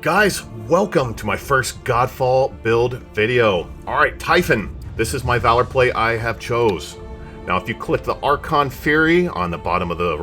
guys, welcome to my first Godfall build video. Alright, Typhon. This is my Valorplate I have chose. Now if you click the Archon Fury on the bottom of the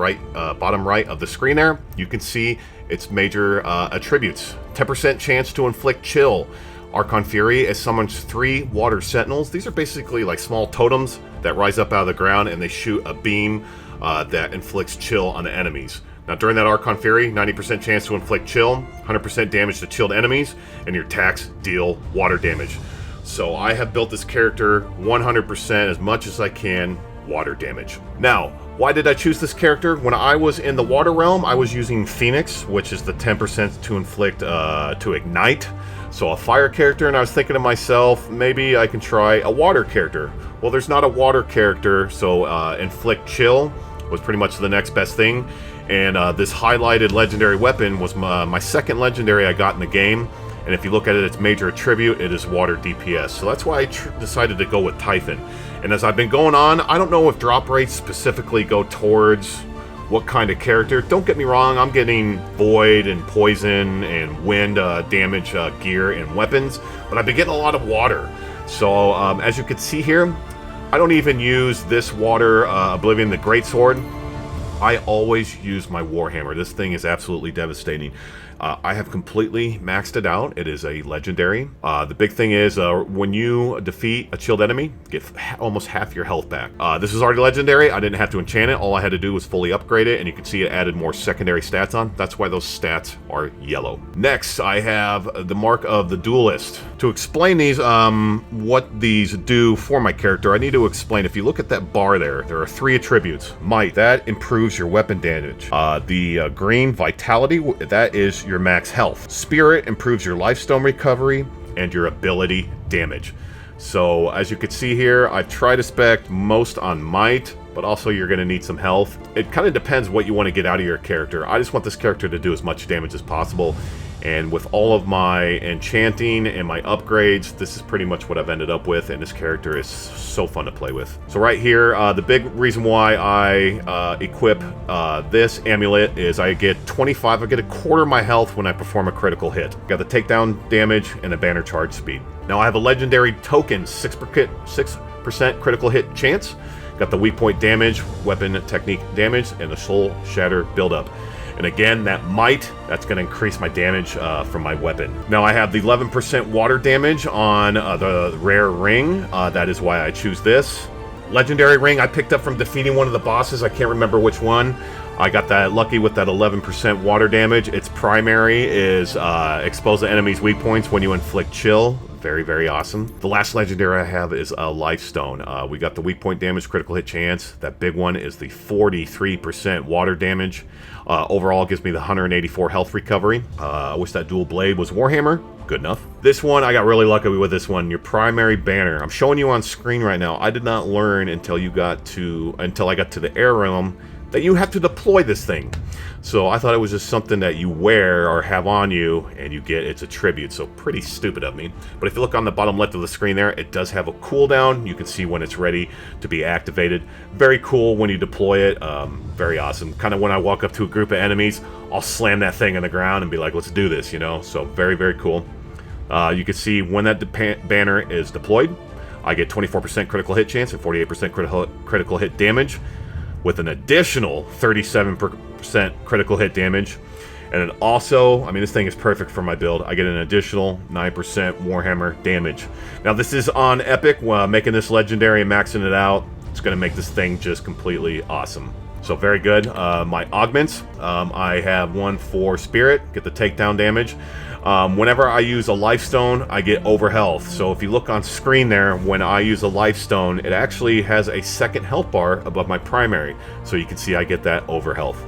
bottom right of the screen there, you can see its major attributes. 10% chance to inflict chill. Archon Fury summons 3 water sentinels. These are basically like small totems that rise up out of the ground and they shoot a beam that inflicts chill on the enemies. Now during that Archon Fury, 90% chance to inflict chill, 100% damage to chilled enemies, and your attacks deal water damage. So I have built this character 100% as much as I can water damage. Now, why did I choose this character? When I was in the water realm, I was using Phoenix, which is the 10% to inflict, to ignite. So a fire character, and I was thinking to myself, maybe I can try a water character. Well, there's not a water character, so inflict chill was pretty much the next best thing. And this highlighted legendary weapon was my second legendary I got in the game. And if you look at it, its major attribute, it is water DPS. So that's why I decided to go with Typhon. And as I've been going on, I don't know if drop rates specifically go towards what kind of character. Don't get me wrong, I'm getting void and poison and wind damage gear and weapons. But I've been getting a lot of water. So as you can see here, I don't even use this water Oblivion, the greatsword. I always use my warhammer. This thing is absolutely devastating. I have completely maxed it out. It is a legendary. The big thing is when you defeat a chilled enemy, get almost half your health back. This is already legendary. I didn't have to enchant it. All I had to do was fully upgrade it, and you can see it added more secondary stats on. That's why those stats are yellow. Next, I have the Mark of the Duelist. To explain these, what these do for my character, I need to explain. If you look at that bar there are 3 attributes. Might, that improves your weapon damage. The green, Vitality, that is your max health. Spirit improves your lifestone recovery and your ability damage. So as you can see here, I've tried to spec most on might, but also you're going to need some health. It kind of depends what you want to get out of your character. I just want this character to do as much damage as possible. And with all of my enchanting and my upgrades, this is pretty much what I've ended up with, and this character is so fun to play with. So right here, the big reason why I equip this amulet is I get 25, I get a quarter of my health when I perform a critical hit. Got the takedown damage and a banner charge speed. Now I have a legendary token, 6% critical hit chance. Got the weak point damage, weapon technique damage, and the soul shatter buildup. And again, that might, that's going to increase my damage from my weapon. Now I have the 11% water damage on the rare ring. That is why I choose this. Legendary ring I picked up from defeating one of the bosses. I can't remember which one. I got that lucky with that 11% water damage. Its primary is expose the enemy's weak points when you inflict chill. Very, very awesome. The last legendary I have is a Lifestone. We got the weak point damage, critical hit chance. That big one is the 43% water damage. Overall gives me the 184 health recovery. I wish that dual blade was Warhammer. Good enough. This one, I got really lucky with this one. Your primary banner. I'm showing you on screen right now. I did not learn until I got to the air realm that you have to deploy this thing. So I thought it was just something that you wear or have on you and you get its attribute. So pretty stupid of me. But if you look on the bottom left of the screen there, it does have a cooldown. You can see when it's ready to be activated. Very cool when you deploy it. Very awesome. Kind of when I walk up to a group of enemies, I'll slam that thing on the ground and be like, let's do this, you know? So very, very cool. You can see when that banner is deployed, I get 24% critical hit chance and 48% critical hit damage, with an additional 37% critical hit damage. And then also, I mean, this thing is perfect for my build. I get an additional 9% Warhammer damage. Now, this is on Epic. Making this legendary and maxing it out, it's going to make this thing just completely awesome. So very good. My augments, I have one for Spirit, get the takedown damage. Whenever I use a lifestone, I get overhealth. So if you look on screen there, when I use a lifestone, it actually has a second health bar above my primary. So you can see I get that overhealth.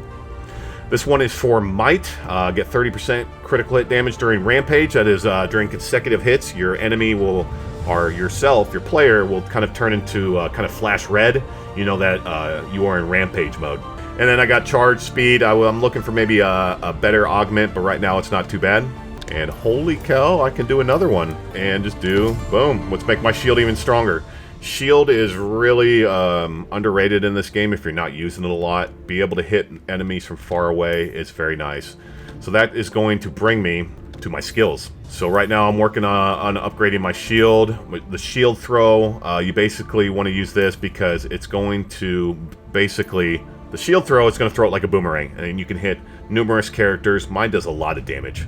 This one is for might. Get 30% critical hit damage during rampage. That is during consecutive hits. Your enemy will, or yourself, your player, will kind of turn into kind of flash red. You know that you are in rampage mode. And then I got charge speed. I'm looking for maybe a better augment, but right now it's not too bad. And holy cow, I can do another one and just do, boom, let's make my shield even stronger. Shield is really underrated in this game if you're not using it a lot. Be able to hit enemies from far away is very nice. So that is going to bring me to my skills. So right now I'm working on upgrading my shield. The shield throw, you basically want to use this because it's going to basically... The shield throw, it's going to throw it like a boomerang, and you can hit numerous characters. Mine does a lot of damage.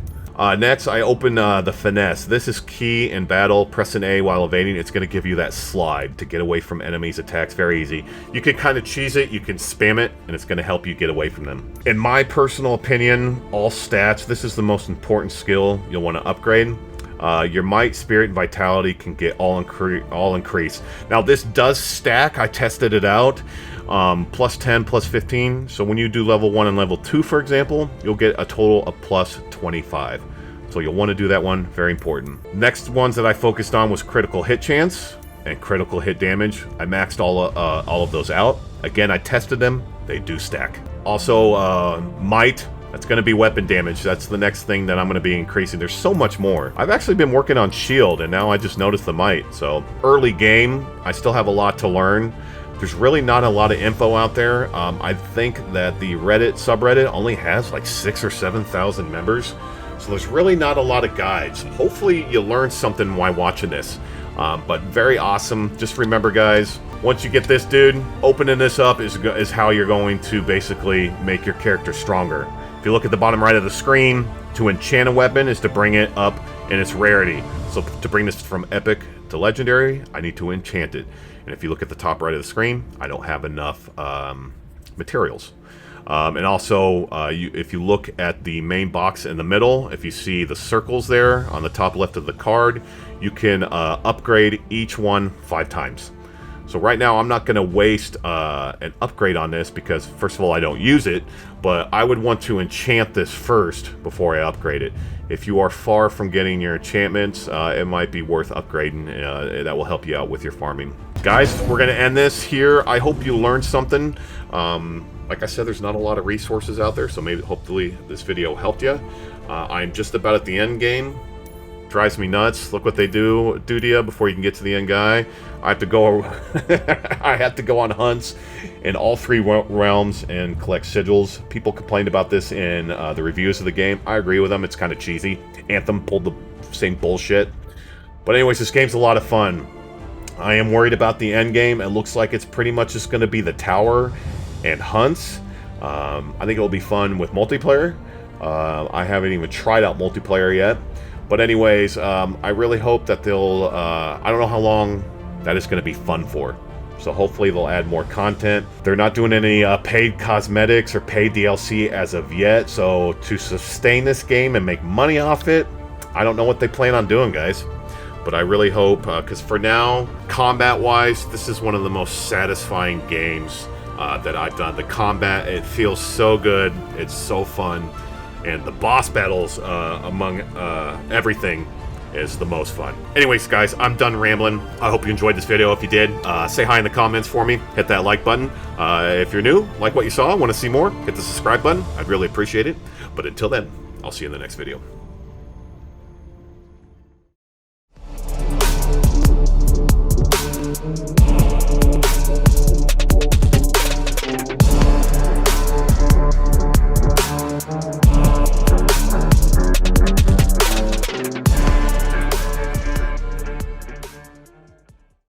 Next, I open the finesse. This is key in battle. Pressing A while evading. It's going to give you that slide to get away from enemies' attacks. Very easy. You can kind of cheese it. You can spam it, and it's going to help you get away from them. In my personal opinion, all stats, this is the most important skill you'll want to upgrade. Your might, spirit, and vitality can get all increased. Now, this does stack. I tested it out. Plus 10, plus 15. So when you do level 1 and level 2, for example, you'll get a total of plus 25. So you'll want to do that one. Very important. Next ones that I focused on was critical hit chance and critical hit damage. I maxed all of those out. Again, I tested them. They do stack. Also, might. That's going to be weapon damage. That's the next thing that I'm going to be increasing. There's so much more. I've actually been working on shield, and now I just noticed the might. So early game, I still have a lot to learn. There's really not a lot of info out there. I think that the Reddit subreddit only has like 6,000 or 7,000 members. So there's really not a lot of guides. Hopefully you learn something while watching this. But very awesome. Just remember, guys, once you get this dude, opening this up is how you're going to basically make your character stronger. If you look at the bottom right of the screen, to enchant a weapon is to bring it up in its rarity. So to bring this from epic to legendary, I need to enchant it. And if you look at the top right of the screen, I don't have enough materials. And also, if you look at the main box in the middle, if you see the circles there on the top left of the card, you can upgrade each one 5 times. So right now, I'm not going to waste an upgrade on this because, first of all, I don't use it, but I would want to enchant this first before I upgrade it. If you are far from getting your enchantments, it might be worth upgrading. That will help you out with your farming. Guys, we're going to end this here. I hope you learned something. Like I said, there's not a lot of resources out there, so maybe hopefully this video helped you. I'm just about at the end game. Drives me nuts. Look what they do to you before you can get to the end guy. I have to go I have to go on hunts in all 3 realms and collect sigils. People complained about this in the reviews of the game. I agree with them. It's kind of cheesy. Anthem pulled the same bullshit. But anyways, this game's a lot of fun. I am worried about the end game. It looks like it's pretty much just going to be the tower and hunts. I think it'll be fun with multiplayer. I haven't even tried out multiplayer yet. But anyways, I really hope that they'll... I don't know how long that is going to be fun for. So hopefully they'll add more content. They're not doing any paid cosmetics or paid DLC as of yet. So to sustain this game and make money off it, I don't know what they plan on doing, guys. But I really hope, because for now, combat-wise, this is one of the most satisfying games that I've done. The combat, it feels so good. It's so fun. And the boss battles among everything is the most fun. Anyways, guys, I'm done rambling. I hope you enjoyed this video. If you did, say hi in the comments for me. Hit that like button. If you're new, like what you saw, want to see more, hit the subscribe button. I'd really appreciate it. But until then, I'll see you in the next video.